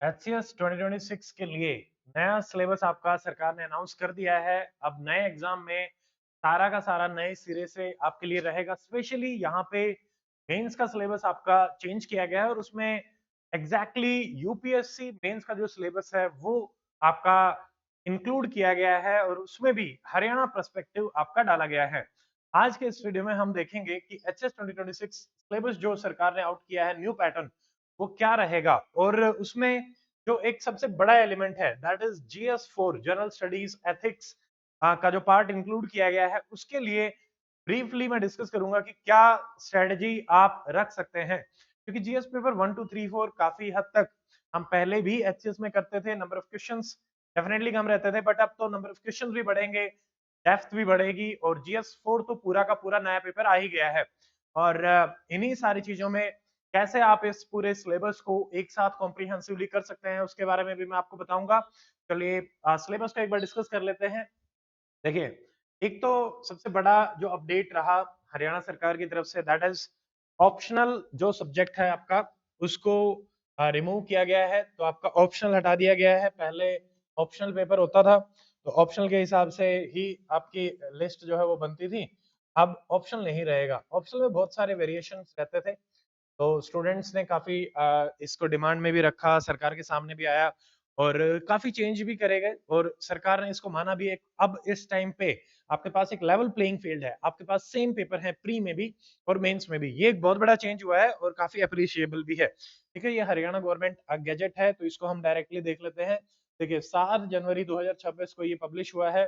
HCS 2026 के लिए नया सिलेबस आपका सरकार ने अनाउंस कर दिया है। अब नए एग्जाम में सारा का सारा नए सिरे से आपके लिए रहेगा। स्पेशली यहाँ पे मेंस का सिलेबस आपका चेंज किया गया है और उसमें एग्जैक्टली यूपीएससी मेंस का जो सिलेबस है वो आपका इंक्लूड किया गया है और उसमें भी हरियाणा पर्सपेक्टिव आपका डाला गया है। आज के इस वीडियो में हम देखेंगे कि एचएस 2026 सिलेबस जो सरकार ने आउट किया है, न्यू पैटर्न, वो क्या रहेगा और उसमें जो एक सबसे बड़ा एलिमेंट है दैट इज जीएस4 जनरल स्टडीज एथिक्स का जो पार्ट इंक्लूड किया गया है, उसके लिए ब्रीफली मैं डिस्कस करूंगा कि क्या स्ट्रेटजी आप रख सकते हैं। क्योंकि जीएस पेपर 1 2 3 4 काफी हद तक हम पहले भी एचसीएस में करते थे, number of questions definitely come रहते थे, बट अब तो नंबर ऑफ क्वेश्चंस भी बढ़ेंगे, डेप्थ भी बढ़ेगी और जीएस4 तो पूरा का पूरा नया पेपर आ ही गया है। और इन्हीं सारी चीजों में कैसे आप इस पूरे सिलेबस को एक साथ कॉम्प्रिहेंसिवली कर सकते हैं उसके बारे में भी मैं आपको बताऊंगा। चलिए सिलेबस को एक बार डिस्कस कर लेते हैं। देखिए, एक तो सबसे बड़ा जो अपडेट रहा हरियाणा सरकार की तरफ से दैट इज ऑप्शनल जो सब्जेक्ट है आपका उसको रिमूव किया गया है। तो आपका ऑप्शनल हटा दिया गया है। पहले ऑप्शनल पेपर होता था तो ऑप्शनल के हिसाब से ही आपकी लिस्ट जो है वो बनती थी। अब ऑप्शनल नहीं रहेगा। ऑप्शनल में बहुत सारे वेरिएशन रहते थे तो स्टूडेंट्स ने काफी इसको डिमांड में भी रखा, सरकार के सामने भी आया और काफी चेंज भी करे गए और सरकार ने इसको माना भी। एक अब इस टाइम पे आपके पास एक लेवल प्लेइंग फील्ड है, आपके पास सेम पेपर है प्री में भी और मेंस में भी। ये एक बहुत बड़ा चेंज हुआ है और काफी अप्रिशिएबल भी है। ठीक है, ये हरियाणा गवर्नमेंट गैजेट है तो इसको हम डायरेक्टली देख लेते हैं। देखिए, 7 जनवरी 2026 को ये पब्लिश हुआ है।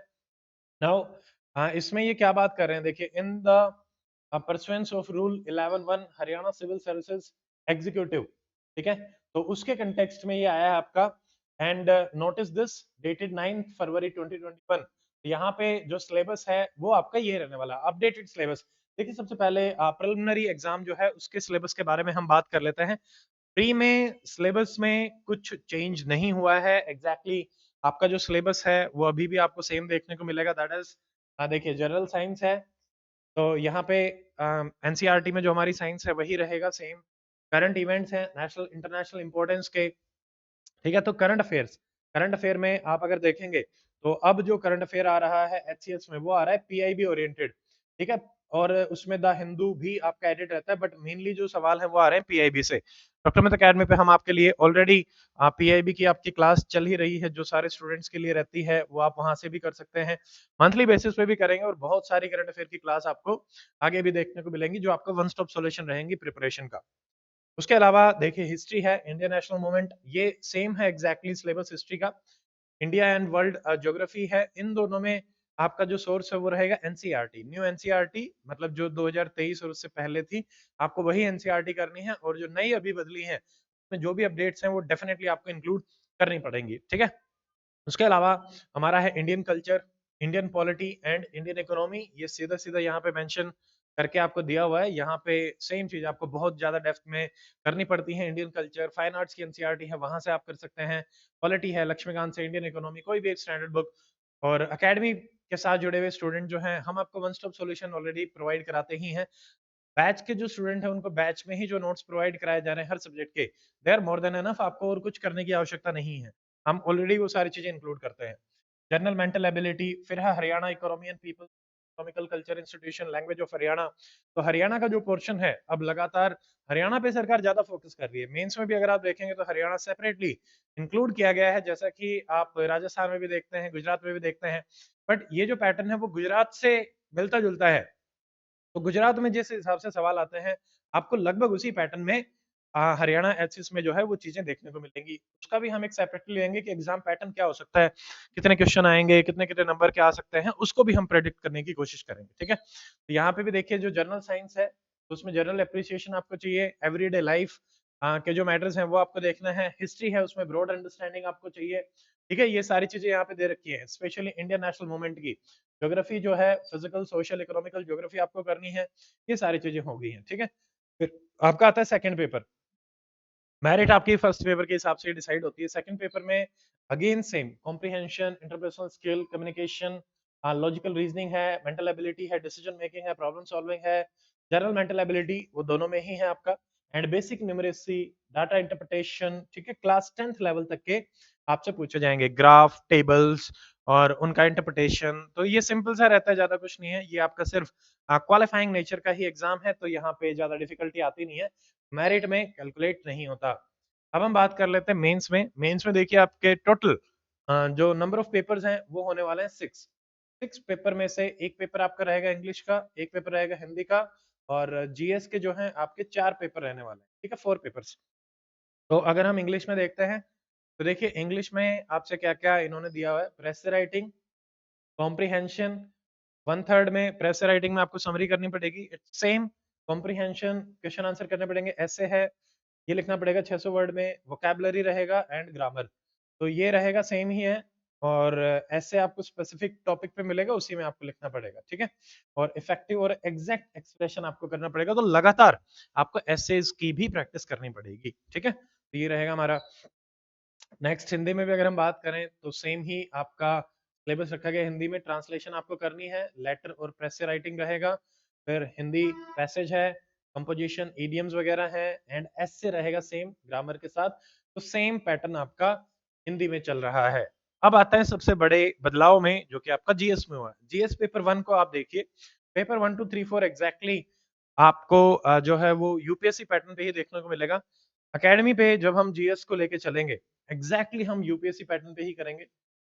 नाउ इसमें ये क्या बात कर रहे हैं, देखिए, in the pursuance of rule 11(1) Haryana civil services executive. ठीक है, तो उसके कंटेक्स्ट में ये आया है आपका। एंड नोटिस दिस डेटेड 9 फरवरी 2021। यहाँ पे जो सिलेबस है वो आपका ये रहने वाला अपडेटेड सिलेबस। देखिए, सबसे पहले प्रिलिमिनरी एग्जाम जो है उसके सिलेबस के बारे में हम बात कर लेते हैं। प्री में सिलेबस में कुछ चेंज नहीं हुआ है। एग्जैक्टली आपका जो सिलेबस है वो अभी भी आपको सेम देखने को मिलेगा। दैट इज देखिए, जनरल साइंस है तो यहाँ पे एनसीईआरटी में जो हमारी साइंस है वही रहेगा सेम। करंट इवेंट्स हैं नेशनल इंटरनेशनल इंपॉर्टेंस के। ठीक है, तो करंट अफेयर में आप अगर देखेंगे तो अब जो करंट अफेयर आ रहा है एचसीएस में वो आ रहा है पीआईबी ओरिएंटेड। ठीक है, और उसमें द हिंदू भी आपका एडिट रहता है बट मेनली जो सवाल है वो आ रहे हैं पीआईबी से। डॉक्टर मित्र अकेडमी पे हम आपके लिए ऑलरेडी पीआईबी की आपकी क्लास चल ही रही है जो सारे स्टूडेंट्स के लिए रहती है, वो आप वहां से भी कर सकते हैं। मंथली बेसिस पे भी करेंगे और बहुत सारी करंट अफेयर की क्लास आपको आगे भी देखने को मिलेंगी जो आपका वन स्टॉप सॉल्यूशन रहेंगी प्रिपरेशन का। उसके अलावा देखिए, हिस्ट्री है, इंडियन नेशनल मूवमेंट, ये सेम है एग्जैक्टली सिलेबस हिस्ट्री का। इंडिया एंड वर्ल्ड ज्योग्राफी है। इन दोनों में आपका जो सोर्स है वो रहेगा एनसीईआरटी, न्यू एनसीईआरटी, मतलब जो 2023 और उससे पहले थी आपको वही एनसीईआरटी करनी है और जो नई अभी बदली है उसमें जो भी अपडेट्स हैं वो डेफिनेटली आपको इंक्लूड करनी पड़ेंगी। ठीक है, उसके अलावा हमारा है Indian culture, Indian polity and Indian economy. ये सीधा सीधा यहाँ पे मेंशन करके आपको दिया हुआ है। यहाँ पे सेम चीज आपको बहुत ज्यादा डेप्थ में करनी पड़ती है। इंडियन कल्चर, फाइन आर्ट्स की एनसीईआरटी है, वहां से आप कर सकते हैं। पॉलिटी है लक्ष्मीकांत से, इंडियन इकोनॉमी, कोई भी एक स्टैंडर्ड बुक। और एकेडमी के साथ जुड़े हुए स्टूडेंट जो हैं हम आपको one stop solution already provide कराते ही हैं। बैच के जो स्टूडेंट हैं उनको बैच में ही जो नोट्स प्रोवाइड कराए जा रहे हैं हर सब्जेक्ट के, they are more than enough. आपको और कुछ करने की आवश्यकता नहीं है, हम ऑलरेडी वो सारी चीजें इंक्लूड करते हैं। जनरल मेंटल एबिलिटी, फिर है Haryana economy and people economical culture institution language of Haryana. तो हरियाणा का जो पोर्शन है अब लगातार हरियाणा पे सरकार ज्यादा फोकस कर रही है। मेंस में भी अगर आप देखेंगे तो हरियाणा सेपरेटली इंक्लूड किया गया है, जैसा कि आप राजस्थान में भी देखते हैं, गुजरात में भी देखते हैं। बट ये जो पैटर्न है वो गुजरात से मिलता जुलता है। तो गुजरात में जिस हिसाब से सवाल आते हैं आपको लगभग उसी पैटर्न में हरियाणा एचएस में जो है वो चीजें देखने को मिलेंगी। उसका भी हम एक सेपरेटली लेंगे कि एग्जाम पैटर्न क्या हो सकता है, कितने क्वेश्चन आएंगे, कितने कितने नंबर क्या आ सकते हैं, उसको भी हम प्रेडिक्ट करने की कोशिश करेंगे। ठीक है, तो यहाँ पे भी देखिए, जो जनरल साइंस है तो उसमें जनरल अप्रिसिएशन आपको चाहिए, एवरीडे लाइफ के जो मैटर्स हैं वो आपको देखना है। हिस्ट्री है उसमें ब्रॉड अंडरस्टैंडिंग आपको चाहिए। ठीक है, ये सारी चीजें यहाँ पे दे रखी है, स्पेशली इंडियन नेशनल मूवमेंट की। ज्योग्राफी जो है फिजिकल सोशल इकोनॉमिकल ज्योग्राफी आपको करनी है। ये सारी चीजें हो गई हैं। ठीक है, फिर आपका आता है सेकंड पेपर। मेरिट आपकी फर्स्ट पेपर के हिसाब से डिसाइड होती है। सेकंड पेपर में again same comprehension, interpersonal skill, communication, logical reasoning है, मेंटल एबिलिटी है, डिसीजन मेकिंग है, प्रॉब्लम सॉल्विंग है, जनरल मेंटल एबिलिटी, वो दोनों में ही है आपका। And basic numeracy, data interpretation, ठीक है, क्लास 10th लेवल तक के आपसे पूछे जाएंगे, ग्राफ, टेबल्स और उनका इंटरप्रिटेशन। तो ये सिंपल सा रहता है, ज्यादा कुछ नहीं है, ये आपका सिर्फ क्वालिफाइंग नेचर का ही एग्जाम है, तो यहाँ पे ज्यादा डिफिकल्टी आती नहीं है, मेरिट में कैलकुलेट नहीं होता। अब हम बात कर लेते हैं मेंस में। मेंस में देखिए आपके टोटल जो नंबर ऑफ पेपर्स हैं वो होने वाले हैं 6 पेपर में से एक पेपर आपका रहेगा इंग्लिश का, एक पेपर रहेगा हिंदी का, और जीएस के जो हैं आपके 4 पेपर रहने वाले हैं, ठीक है, 4 पेपर्स। तो अगर हम इंग्लिश में देखते हैं तो देखिए इंग्लिश में आपसे क्या क्या इन्होंने दिया हुआ है, प्रेस राइटिंग, कॉम्प्रिहेंशन, 1/3 में प्रेस राइटिंग में आपको समरी करनी पड़ेगी, it's same. Comprehension question answer करने पड़ेंगे, ऐसे है, ये लिखना पड़ेगा 600 वर्ड में, वोकैबुलरी रहेगा एंड ग्रामर, तो ये रहेगा सेम ही है। और ऐसे आपको स्पेसिफिक टॉपिक पे मिलेगा, उसी में आपको लिखना पड़ेगा, ठीक है। और इफेक्टिव और एग्जैक्ट एक्सप्रेशन आपको करना पड़ेगा, तो लगातार आपको एसेज की भी प्रैक्टिस करनी पड़ेगी, ठीक है। तो ये रहेगा हमारा। नेक्स्ट हिंदी में भी अगर हम बात करें तो सेम ही आपका सिलेबस रखा गया, हिंदी में ट्रांसलेशन आपको करनी है, लेटर और प्रेस से राइटिंग रहेगा, फिर हिंदी पैसेज है, कंपोजिशन, इडियम्स वगैरह है, एंड एस से रहेगा सेम ग्रामर के साथ। तो सेम पैटर्न आपका हिंदी में चल रहा है। अब आता है सबसे बड़े बदलाव में, जो कि आपका जीएस में हुआ है। जीएस पेपर 1 को आप देखिए, पेपर 1 2 3 4 एग्जैक्टली आपको जो है वो यूपीएससी पैटर्न पे ही देखने को मिलेगा। एकेडमी पे जब हम जीएस को लेके चलेंगे, एग्जैक्टली हम यूपीएससी पैटर्न पे ही करेंगे।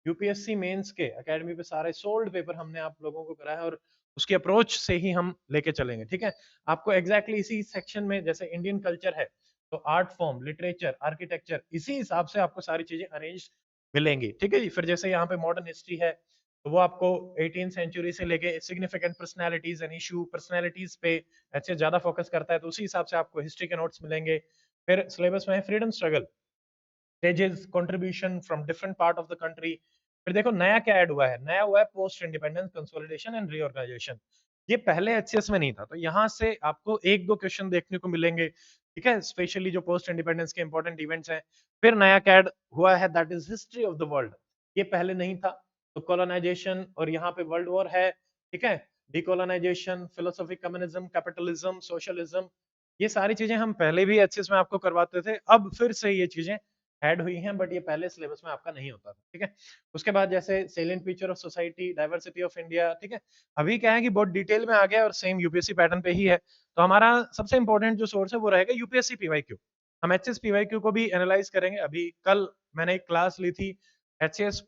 यूपीएससी मेंस के एकेडमी पे सारे सोल्ड पेपर हमने आप लोगों को कराया है, और उसकी अप्रोच से ही हम लेके चलेंगे, ठीक है। आपको एग्जैक्टली इसी सेक्शन में, जैसे इंडियन कल्चर है तो आर्ट फॉर्म, लिटरेचर, आर्किटेक्चर, इसी हिसाब से आपको सारी चीजें अरेंज मिलेंगी, ठीक है जी। फिर जैसे यहाँ पे मॉडर्न हिस्ट्री है तो वो आपको 18th सेंचुरी से लेके significant personalities and issue, personalities पे अच्छे ज्यादा फोकस करता है, तो उसी हिसाब से आपको हिस्ट्री के नोट्स मिलेंगे। फिर सिलेबस में है freedom struggle, stages, contribution from different part of the country. फिर देखो नया क्या ऐड हुआ है, नया हुआ है post independence consolidation and reorganisation. ये पहले एचसीएस में नहीं था, तो यहाँ से आपको एक दो क्वेश्चन देखने को मिलेंगे, ठीक है, स्पेशली जो पोस्ट इंडिपेंडेंस के इंपॉर्टेंट इवेंट्स हैं। फिर नया क्या ऐड हुआ है, that is history of the world, ये पहले नहीं था। तो कॉलोनाइजेशन, और यहाँ पे वर्ल्ड वॉर है, ठीक है, decolonisation, philosophy, communism, capitalism, socialism, ये सारी चीजें हम पहले भी एचसीएस में आपको करवाते थे, अब फिर से ये चीजें ऐड हुई हैं, बट ये पहले सिलेबस में आपका नहीं होता था, ठीक है। उसके बाद जैसे salient feature of society, diversity of India, ठीक है, अभी क्या है कि बहुत डिटेल में आ गया और सेम यूपीएससी पैटर्न पे ही है। तो हमारा सबसे इंपॉर्टेंट जो सोर्स है वो रहेगा यूपीएससी पीवाईक्यू। हम एचएस पीवाईक्यू को भी एनालाइज करेंगे। अभी कल मैंने एक क्लास ली थी एचएस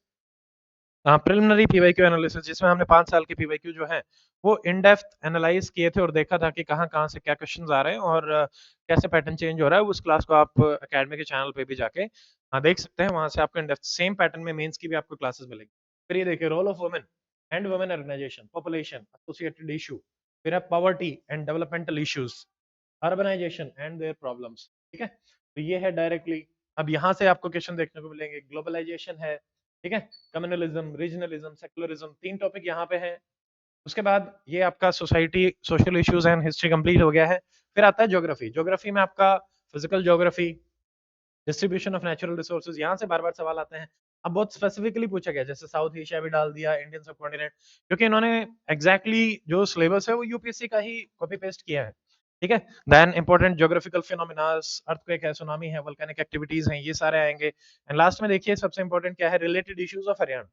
प्रिलिमिनरी पीवाईक्यू एनालिसिस, जिसमें हमने 5 साल के पीवाईक्यू जो है वो इन डेप्थ एनालाइज किए थे और देखा था कि कहाँ कहाँ से क्या क्वेश्चंस आ रहे हैं और कैसे पैटर्न चेंज हो रहा है। उस क्लास को आप एकेडमी के चैनल पे भी जाके देख सकते हैं, वहां से आपको इन डेप्थ सेम पैटर्न में मेंस की भी आपको क्लासेस मिलेंगी। फिर ये देखिए role of women and women organisation, population associated issue, फिर है poverty and developmental issues, urbanisation and their problems, ठीक है। तो ये है डायरेक्टली। अब यहाँ से आपको क्वेश्चन देखने को मिलेंगे, ग्लोबलाइजेशन है, ठीक है, कम्युनलिज्म, रीजनलिज्म, सेकुलरिज्म, 3 टॉपिक यहाँ पे हैं। उसके बाद ये आपका society, social issues and history complete हो गया है। फिर आता है ज्योग्राफी। ज्योग्राफी में आपका physical geography, distribution of natural resources, यहाँ से बार बार सवाल आते हैं। अब बहुत स्पेसिफिकली पूछा गया, जैसे साउथ एशिया भी डाल दिया, इंडियन सब कॉन्टिनेंट, क्योंकि इन्होंने एग्जैक्टली जो सिलेबस है वो यूपीएससी का ही कॉपी पेस्ट किया है, ठीक है। Then important geographical phenomenas, earthquake है, सुनामी है, वोल्केनिक एक्टिविटीज हैं, ये सारे आएंगे। एंड लास्ट में देखिए सबसे इंपॉर्टेंट क्या है, रिलेटेड इश्यूज ऑफ हरियाणा।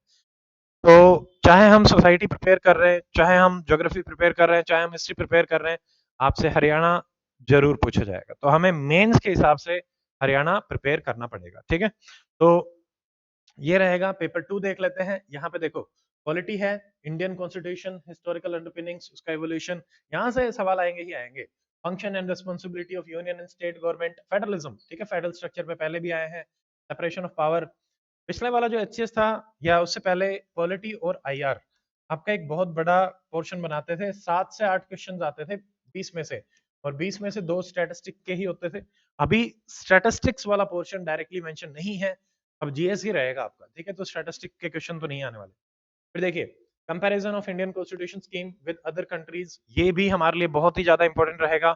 तो चाहे हम सोसाइटी प्रिपेयर कर रहे हैं, चाहे हम ज्योग्राफी प्रिपेयर कर रहे हैं, चाहे हम हिस्ट्री प्रिपेयर कर रहे हैं, आपसे हरियाणा जरूर पूछा जाएगा। तो हमें मेंस के हिसाब से हरियाणा प्रिपेयर करना पड़ेगा, ठीक है। तो ये रहेगा। पेपर 2 देख लेते हैं। यहाँ पे देखो पॉलिटी है, इंडियन कॉन्स्टिट्यूशन, हिस्टोरिकल अंडरपिनिंग्स, उसका एवोल्यूशन, यहाँ से सवाल आएंगे ही आएंगे। Function and responsibility of union and state government, federalism, ठीक है, फेडरल स्ट्रक्चर पे पहले भी आए हैं। सेपरेशन ऑफ पावर, पिछले वाला जो एचसीएस था या उससे पहले पॉलिटी और आईआर आपका एक बहुत बड़ा पोर्शन बनाते थे। 7 से 8 क्वेश्चंस आते थे 20 में से, और 20 में से 2 स्टैटिस्टिक के ही होते थे। अभी स्टैटिस्टिक्स वाला पोर्शन डायरेक्टली मेंशन नहीं है, अब जीएस ही रहेगा आपका, ठीक है। तो स्टैटिस्टिक के क्वेश्चन तो नहीं आने वाले। फिर देखिए comparison of Indian constitution scheme with other countries, ये भी हमारे लिए बहुत ही ज्यादा इंपॉर्टेंट रहेगा।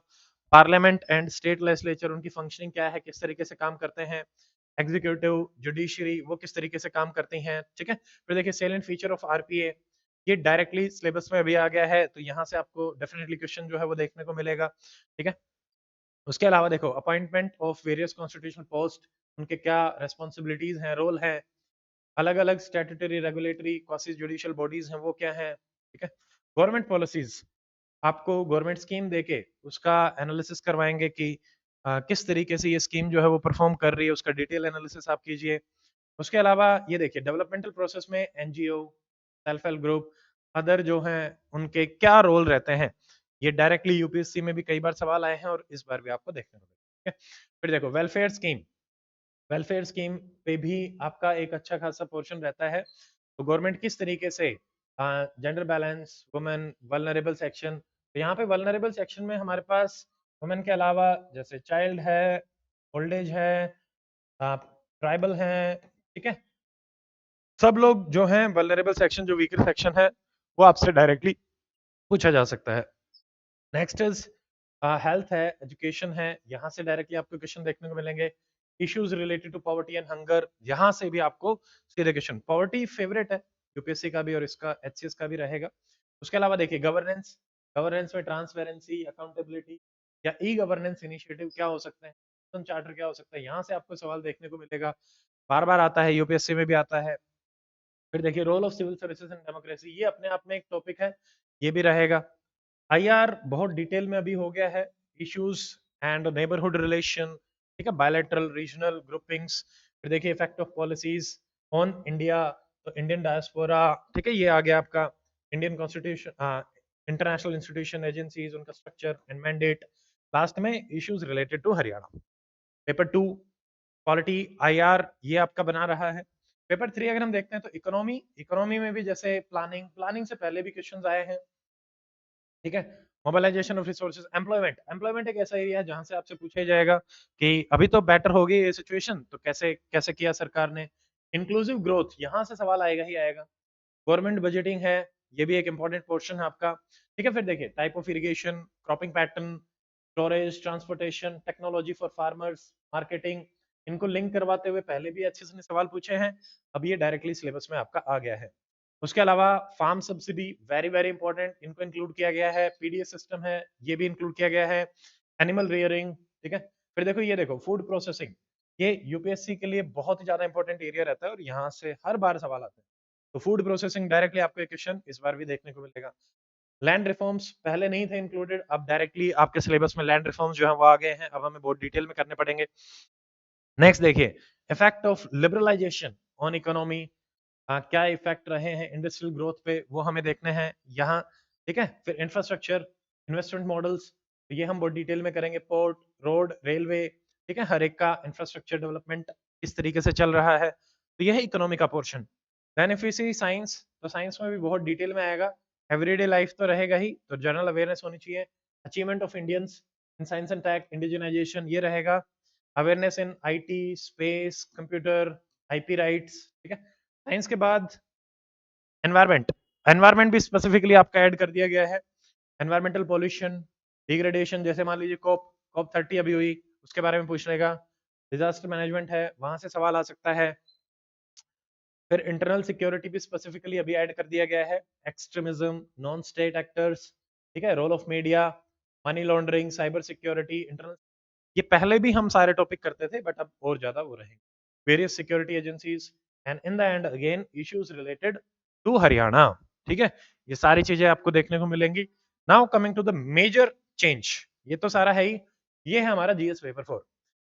पार्लियामेंट एंड स्टेट लेजिस्लेचर, उनकी फंक्शनिंग क्या है, किस तरीके से काम करते हैं, एग्जीक्यूटिव, जुडिशरी, वो किस तरीके से काम करती हैं, ठीक है। फिर देखिए सेलेंट फीचर ऑफ आरपीए, ये डायरेक्टली सिलेबस में अभी आ गया है, तो यहाँ से आपको डेफिनेटली क्वेश्चन जो है वो देखने को मिलेगा, ठीक है। उसके अलावा देखो appointment of various constitutional post, उनके क्या रेस्पॉन्सिबिलिटीज हैं, रोल है, अलग अलग statutory regulatory quasi judicial bodies हैं वो क्या है, ठीक है। गवर्नमेंट पॉलिसीज, आपको गवर्नमेंट स्कीम देके उसका एनालिसिस करवाएंगे कि किस तरीके से ये स्कीम जो है वो परफॉर्म कर रही है, उसका डिटेल एनालिसिस आप कीजिए। उसके अलावा ये देखिए डेवलपमेंटल प्रोसेस में NGO, self help group, other जो हैं उनके क्या रोल रहते हैं, ये डायरेक्टली यूपीएससी में भी कई बार सवाल आए हैं और इस बार भी आपको देखने को मिलेगा, ठीक है। फिर देखो वेलफेयर स्कीम, वेलफेयर स्कीम पे भी आपका एक अच्छा खासा पोर्शन रहता है। तो गवर्नमेंट किस तरीके से gender balance, women vulnerable section, तो यहाँ पे वल्नरेबल सेक्शन में हमारे पास वुमेन के अलावा जैसे चाइल्ड है, ओल्ड एज है, ट्राइबल है, ठीक है, सब लोग जो हैं वल्नरेबल सेक्शन, जो वीकर सेक्शन है वो आपसे डायरेक्टली पूछा जा सकता है। नेक्स्ट इज हेल्थ है, एजुकेशन है, यहाँ से डायरेक्टली आपको क्वेश्चन देखने को मिलेंगे। Issues related to poverty and hunger, यहाँ से भी आपको सीधे क्वेश्चन, पॉवर्टी फेवरेट है यूपीएससी का भी और इसका एचसीएस का भी रहेगा। उसके अलावा देखिए गवर्नेंस, गवर्नेंस में ट्रांसपेरेंसी, अकाउंटेबिलिटी या ई गवर्नेंस इनिशिएटिव क्या हो सकते हैं, चार्टर क्या हो सकता है, यहाँ से आपको सवाल देखने को मिलेगा, बार बार आता है, यूपीएससी में भी आता है। फिर देखिए role of civil services and democracy, ये अपने आप में एक टॉपिक है, ये भी रहेगा। आईआर बहुत डिटेल में अभी हो गया है, इश्यूज एंड नेबरहुड रिलेशन, ठीक है, बायलैटरल रीजनल ग्रुपिंग्स। फिर देखिए effect of policies on India, तो इंडियन डायस्पोरा, ठीक है, ये आ गया आपका। Indian constitution, international institution agencies, उनका स्ट्रक्चर एंड मैंडेट। लास्ट में issues related to Haryana. Paper 2 quality IR ये आपका बना रहा है। पेपर 3 अगर हम देखते हैं तो इकोनॉमी, इकोनॉमी में भी जैसे प्लानिंग, प्लानिंग से पहले भी क्वेश्चंस आए हैं, ठीक है। Mobilisation of resources, employment, employment एक ऐसा एरिया है जहां से आपसे पूछा ही जाएगा कि अभी तो बेटर हो गई ये सिचुएशन, तो कैसे कैसे किया सरकार ने। इंक्लूसिव ग्रोथ, यहाँ से सवाल आएगा ही आएगा। गवर्नमेंट बजटिंग है, ये भी एक इंपॉर्टेंट पोर्शन है आपका, ठीक है। फिर देखिए type of irrigation, cropping pattern, storage, transportation, technology for farmers, marketing, इनको लिंक करवाते हुए पहले भी अच्छे से सवाल पूछे हैं, अब ये डायरेक्टली सिलेबस में आपका आ गया है। उसके अलावा farm subsidy very very important, इनको इंक्लूड किया गया है। पीडीएस सिस्टम है, ये भी इंक्लूड किया गया है। एनिमल रियरिंग, ठीक है। फिर देखो ये देखो फूड प्रोसेसिंग, ये यूपीएससी के लिए बहुत ही ज्यादा इंपॉर्टेंट एरिया रहता है और यहाँ से हर बार सवाल आते हैं। तो फूड प्रोसेसिंग डायरेक्टली आपको एक क्वेश्चन इस बार भी देखने को मिलेगा। लैंड रिफॉर्म्स पहले नहीं थे इंक्लूडेड, अब डायरेक्टली आपके सिलेबस में लैंड रिफॉर्म्स जो है वो आ गए हैं, अब हमें बहुत डिटेल में करने पड़ेंगे। नेक्स्ट देखिए effect of liberalisation on economy, क्या इफेक्ट रहे हैं इंडस्ट्रियल ग्रोथ पे, वो हमें देखने हैं यहाँ, ठीक है। फिर इंफ्रास्ट्रक्चर, इन्वेस्टमेंट मॉडल्स, तो ये हम बहुत डिटेल में करेंगे। पोर्ट, रोड, रेलवे, ठीक है, हर एक का इंफ्रास्ट्रक्चर डेवलपमेंट किस तरीके से चल रहा है, तो यह है इकोनॉमी का portion. Then if you see science, तो साइंस में भी बहुत डिटेल में आएगा। एवरीडे लाइफ तो रहेगा ही, तो जनरल अवेयरनेस होनी चाहिए। Achievement of Indians in science and tech, indigenisation, ये रहेगा। Awareness in IT, space, computer, IP rights, ठीक है। साइंस के बाद एनवायरमेंट, एनवायरमेंट भी स्पेसिफिकली आपका ऐड कर दिया गया है। एनवायरमेंटल पॉल्यूशन, डिग्रेडेशन, जैसे मान लीजिए कॉप कॉप 30 अभी हुई, उसके बारे में पूछ लेगा। डिजास्टर मैनेजमेंट है, वहां से सवाल आ सकता है। फिर इंटरनल सिक्योरिटी भी स्पेसिफिकली अभी ऐड कर दिया गया है। एक्सट्रीमिज्म, नॉन स्टेट एक्टर्स, ठीक है, role of media, money laundering, cyber security, internal, ये पहले भी हम सारे टॉपिक करते थे बट अब और ज्यादा वो रहेंगे। Various security agencies and in the end again issues related to Haryana, ठीक है। ये सारी चीजें आपको देखने को मिलेंगी। Now coming to the major change, ये तो सारा है ही, ये है हमारा जीएस पेपर 4।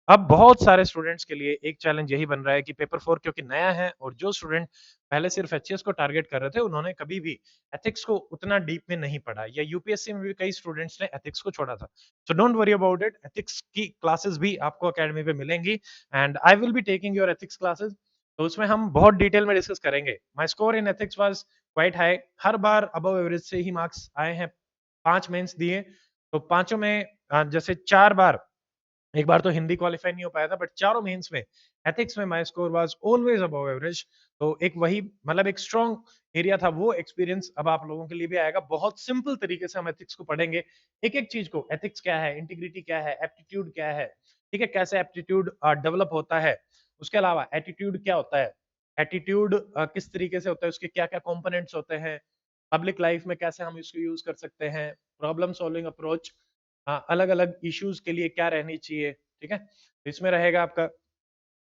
अब बहुत सारे स्टूडेंट्स के लिए एक चैलेंज यही बन रहा है कि पेपर 4 क्योंकि नया है और जो स्टूडेंट पहले सिर्फ एचएस को टारगेट कर रहे थे उन्होंने कभी भी एथिक्स को उतना डीप में नहीं पढ़ा, या यूपीएससी में भी कई स्टूडेंट्स ने एथिक्स को छोड़ा था। So don't worry about it, ethics की क्लासेस भी आपको अकेडमी पे मिलेंगी and I will be taking your ethics classes. तो उसमें हम बहुत डिटेल में डिस्कस करेंगे। माई score in ethics was quite high, her bar above average से ही मार्क्स आए हैं। 5 मेंस दिए, तो पांचों में जैसे 4 बार, एक बार तो हिंदी क्वालिफाई नहीं हो पाया था बट चारों मेंस में एथिक्स में my score was always above average. तो एक वही मतलब एक स्ट्रॉन्ग एरिया था, वो एक्सपीरियंस अब आप लोगों के लिए भी आएगा। बहुत सिंपल तरीके से हम एथिक्स को पढ़ेंगे, एक एक चीज को, एथिक्स क्या है, इंटीग्रिटी क्या है, एप्टीट्यूड क्या है, ठीक है, कैसे एप्टीट्यूड डेवलप होता है। उसके अलावा एटीट्यूड क्या होता है, एटीट्यूड किस तरीके से होता है, उसके क्या क्या कंपोनेंट्स होते हैं, पब्लिक लाइफ में कैसे हम इसको यूज कर सकते हैं, प्रॉब्लम सॉल्विंग अप्रोच, अलग अलग इश्यूज के लिए क्या रहनी चाहिए, ठीक है। तो इसमें रहेगा आपका,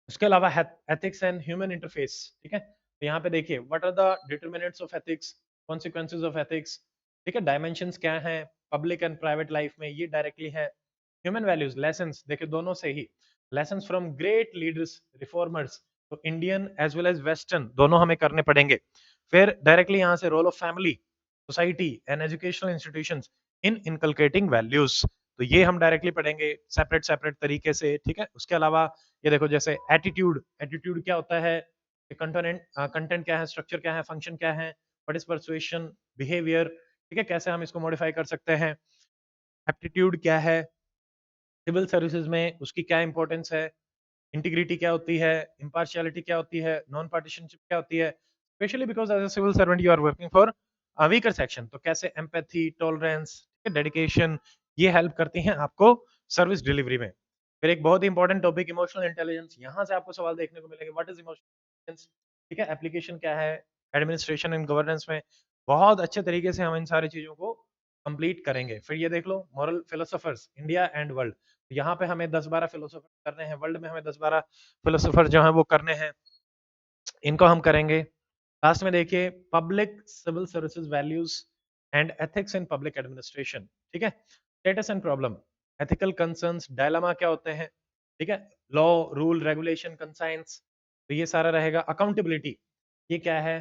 उसके अलावा एथिक्स एंड ह्यूमन इंटरफेस, ठीक है। तो यहाँ पे देखिए what are the determinants of ethics, consequences of ethics, ठीक है। डायमेंशंस क्या हैं पब्लिक एंड प्राइवेट लाइफ में, ये डायरेक्टली है। ह्यूमन वैल्यूज लेसन्स, देखिए दोनों से ही, lessons from great leaders reformers, तो Indian as well as western दोनों हमें करने पड़ेंगे। फिर डायरेक्टली यहाँ से role of family, society and educational institutions in inculcating values, तो ये हम डायरेक्टली पढ़ेंगे सेपरेट सेपरेट तरीके से, ठीक है। उसके अलावा ये देखो जैसे एटीट्यूड, एटीट्यूड क्या होता है, कंटेंट, कंटेंट क्या है, स्ट्रक्चर क्या है, फंक्शन क्या है, व्हाट इज परसुएशन, बिहेवियर, ठीक है, कैसे हम इसको मॉडिफाई कर सकते हैं। एप्टीट्यूड क्या है, सिविल सर्विसेज में उसकी क्या इंपॉर्टेंस है, इंटीग्रिटी क्या होती है, इम्पार्शियलिटी क्या होती है, नॉन पार्टीशनशिप क्या होती है, specially because as a civil servant you are working for a weaker section, तो कैसे एम्पैथी, टॉलरेंस, डेडिकेशन, ये हेल्प करती हैं आपको सर्विस डिलीवरी में। फिर एक बहुत ही इंपॉर्टेंट टॉपिक इमोशनल इंटेलिजेंस, यहाँ से आपको सवाल देखने को मिलेंगे, व्हाट इज इमोशनल इंटेलिजेंस, ठीक है, एप्लीकेशन क्या है एडमिनिस्ट्रेशन एंड गवर्नेंस में, बहुत अच्छे तरीके से हम इन सारी चीजों को कंप्लीट करेंगे। फिर ये देख लो moral philosophers India and world, यहाँ पे हमें 10-12 फिलोसोफर करने हैं, वर्ल्ड में हमें 10-12 फिलोसोफर जो हैं वो करने हैं, इनको हम करेंगे। लास्ट में देखिए public civil services values and ethics in public administration, ठीक है। Status and problem, ethical concerns, dilemma क्या होते हैं, ठीक है, लॉ, रूल, रेगुलेशन, कंसाइंस, तो ये सारा रहेगा। अकाउंटेबिलिटी, ये क्या है,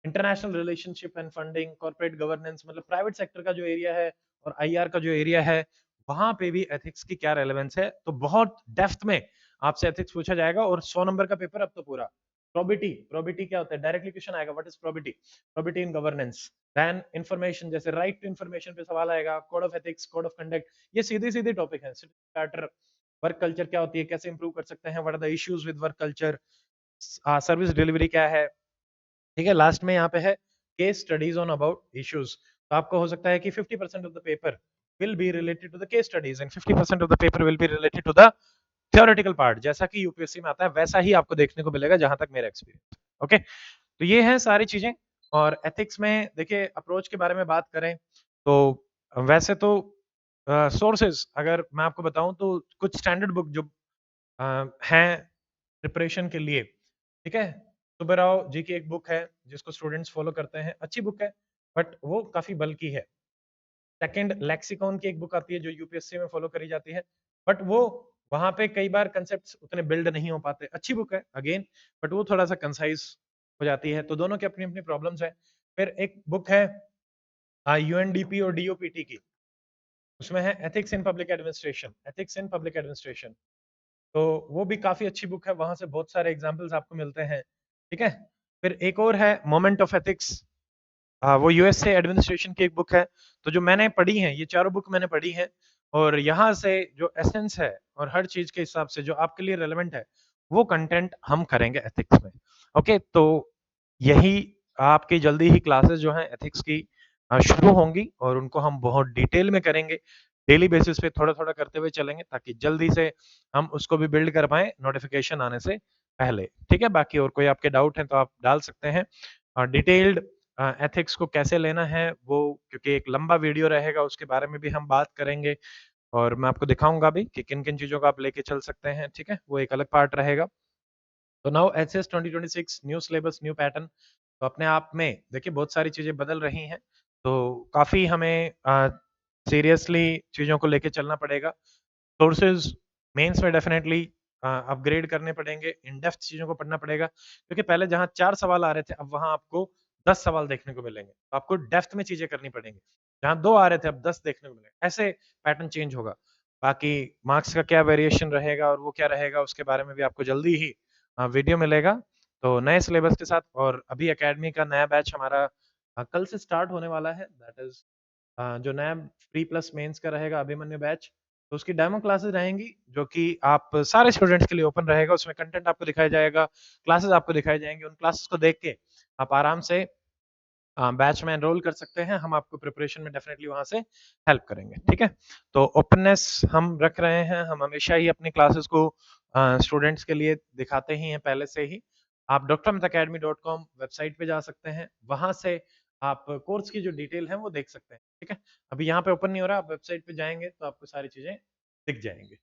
international relationship and funding, corporate governance, मतलब प्राइवेट सेक्टर का जो एरिया है और आईआर का जो एरिया है, वहां पे भी एथिक्स की क्या रेलेवेंस है, तो बहुत डेप्थ में आपसे एथिक्स पूछा जाएगा। और 100 नंबर का पेपर अब तो पूरा। प्रोबिटी, प्रोबिटी क्या होता है, डायरेक्टली क्वेश्चन आएगा, what is probity, probity in governance. Then information, जैसे राइट टू इंफॉर्मेशन पे सवाल आएगा, code of ethics, code of conduct, ये सीधे सीधे टॉपिक है। चार्टर, वर्क कल्चर क्या होती है, कैसे इंप्रूव कर सकते हैं, what are the issues with work culture, service delivery क्या है, ठीक है। लास्ट में यहाँ पे है case studies on about issues, तो आपको हो सकता है कि 50% of the paper will be related to the case studies and 50% of the paper will be related to the theoretical part, जैसा कि यूपीएससी में आता है वैसा ही आपको देखने को मिलेगा जहां तक मेरा एक्सपीरियंस। ओके, तो ये है सारी चीजें। और एथिक्स में देखिए अप्रोच के बारे में बात करें तो वैसे तो सोर्सेज अगर मैं आपको बताऊं तो कुछ स्टैंडर्ड बुक जो हैं प्रिपरेशन के लिए, ठीक है। सुब्बाराव जी की एक बुक है जिसको स्टूडेंट्स फॉलो करते हैं, अच्छी बुक है बट वो काफी बल्कि है। सेकंड, लेक्सिकॉन की एक बुक आती है जो यूपीएससी में फॉलो करी जाती है, बट वो वहां पे कई बार कंसेप्ट उतने बिल्ड नहीं हो पाते, अच्छी बुक है अगेन, बट वो थोड़ा सा कंसाइज हो जाती है, तो दोनों की अपनी अपनी प्रॉब्लम्स है। फिर एक बुक है यूएनडीपी और डीओपीटी की, उसमें है ethics in public administration, ethics in public administration, तो वो भी काफी अच्छी बुक है, वहां से बहुत सारे एग्जाम्पल्स आपको मिलते हैं, ठीक है। फिर एक और है मोमेंट ऑफ एथिक्स, वो यूएसए एडमिनिस्ट्रेशन की एक बुक है। तो जो मैंने पढ़ी है, ये चारों बुक मैंने पढ़ी है, और यहाँ से जो एसेंस है और हर चीज के हिसाब से जो आपके लिए रेलेवेंट है वो कंटेंट हम करेंगे एथिक्स में। ओके, तो यही आपकी जल्दी ही क्लासेस जो हैं एथिक्स की शुरू होंगी और उनको हम बहुत डिटेल में करेंगे, डेली बेसिस पे थोड़ा थोड़ा करते हुए चलेंगे ताकि जल्दी से हम उसको भी बिल्ड कर पाए नोटिफिकेशन आने से पहले, ठीक है। बाकी और कोई आपके डाउट है तो आप डाल सकते हैं। डिटेल्ड एथिक्स को कैसे लेना है वो, क्योंकि एक लंबा वीडियो रहेगा, उसके बारे में भी हम बात करेंगे और मैं आपको दिखाऊंगा भी कि किन किन चीजों को आप लेके चल सकते हैं, ठीक है, वो एक अलग पार्ट रहेगा। तो now HS 2026 new syllabus new pattern, तो अपने आप में देखिए बहुत सारी चीजें बदल रही हैं, तो काफी हमें सीरियसली चीजों को लेके चलना पड़ेगा। सोर्सेज मेंस में डेफिनेटली अपग्रेड करने पड़ेंगे, इन डेप्थ चीजों को पढ़ना पड़ेगा, क्योंकि पहले जहां 4 सवाल आ रहे थे अब वहां आपको 10 सवाल देखने को मिलेंगे, तो आपको डेप्थ में चीजें करनी पड़ेंगी। जहां 2 आ रहे थे अब 10 देखने को मिलेंगे, ऐसे पैटर्न चेंज होगा। बाकी मार्क्स का क्या वेरिएशन रहेगा और वो क्या रहेगा उसके बारे में भी आपको जल्दी ही वीडियो मिलेगा, तो नए सिलेबस के साथ। और अभी एकेडमी का नया बैच हमारा कल से स्टार्ट होने वाला है, दैट इज जो नया प्री प्लस मेंस का रहेगा अभिमन्यु बैच, तो उसकी डेमो क्लासेस रहेंगी जो कि आप सारे स्टूडेंट्स के लिए ओपन रहेगा, उसमें कंटेंट आपको दिखाया जाएगा, क्लासेस आपको दिखाई जाएंगे, उन क्लासेस को देख के आप आराम से बैच में एनरोल कर सकते हैं, हम आपको प्रिपरेशन में डेफिनेटली वहां से हेल्प करेंगे, ठीक है। तो ओपननेस हम रख रहे हैं, हम हमेशा ही अपनी क्लासेस को स्टूडेंट्स के लिए दिखाते ही हैं पहले से ही। आप drmitacademy.com वेबसाइट पे जा सकते हैं, वहां से आप कोर्स की जो डिटेल है वो देख सकते हैं। ठीक है, अभी यहाँ पे ओपन नहीं हो रहा, आप वेबसाइट पे जाएंगे तो आपको सारी चीजें दिख जाएंगी।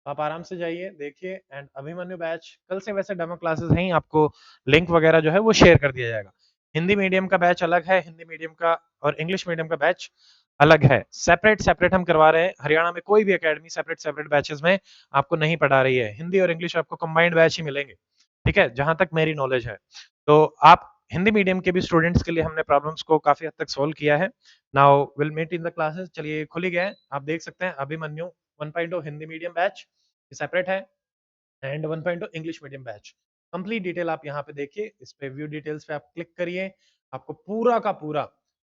आप आराम से जाइए, देखिए। एंड अभिमन्यु बैच कल से वैसे डेमो क्लासेस हैं, आपको लिंक वगैरह जो है वो शेयर कर दिया जाएगा। हिंदी मीडियम का बैच अलग है, हिंदी मीडियम का और इंग्लिश मीडियम का बैच अलग है। सेपरेट सेपरेट हम करवा रहे हैं। हरियाणा में कोई भी एकेडमी सेपरेट सेपरेट बैचेस में आपको नहीं पढ़ा रही है। हिंदी और इंग्लिश आपको कंबाइंड बैच ही मिलेंगे। ठीक है, जहां तक मेरी नॉलेज है। तो आप हिंदी मीडियम के भी स्टूडेंट्स के लिए हमने प्रॉब्लम्स को काफी हद तक सोल्व किया है। Now will meet in the classes. चलिए, खुल ही गए हैं, आप देख सकते हैं। Abhimanyu 1.0 Hindi medium batch separate है and 1.0 English medium batch. Complete detail आप यहाँ पे देखिए, इस पे व्यू डिटेल्स पे आप क्लिक करिए। आपको पूरा का पूरा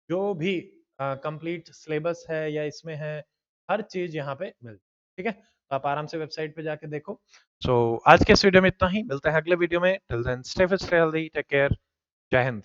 जो भी कंप्लीट सिलेबस है या इसमें है, हर चीज यहाँ पे मिल। ठीक है, तो आप आराम से वेबसाइट पे जाके देखो। सो आज के इस वीडियो में इतना ही, मिलते हैं अगले वीडियो में। Till then stay fit, stay healthy, take care, जय हिंद।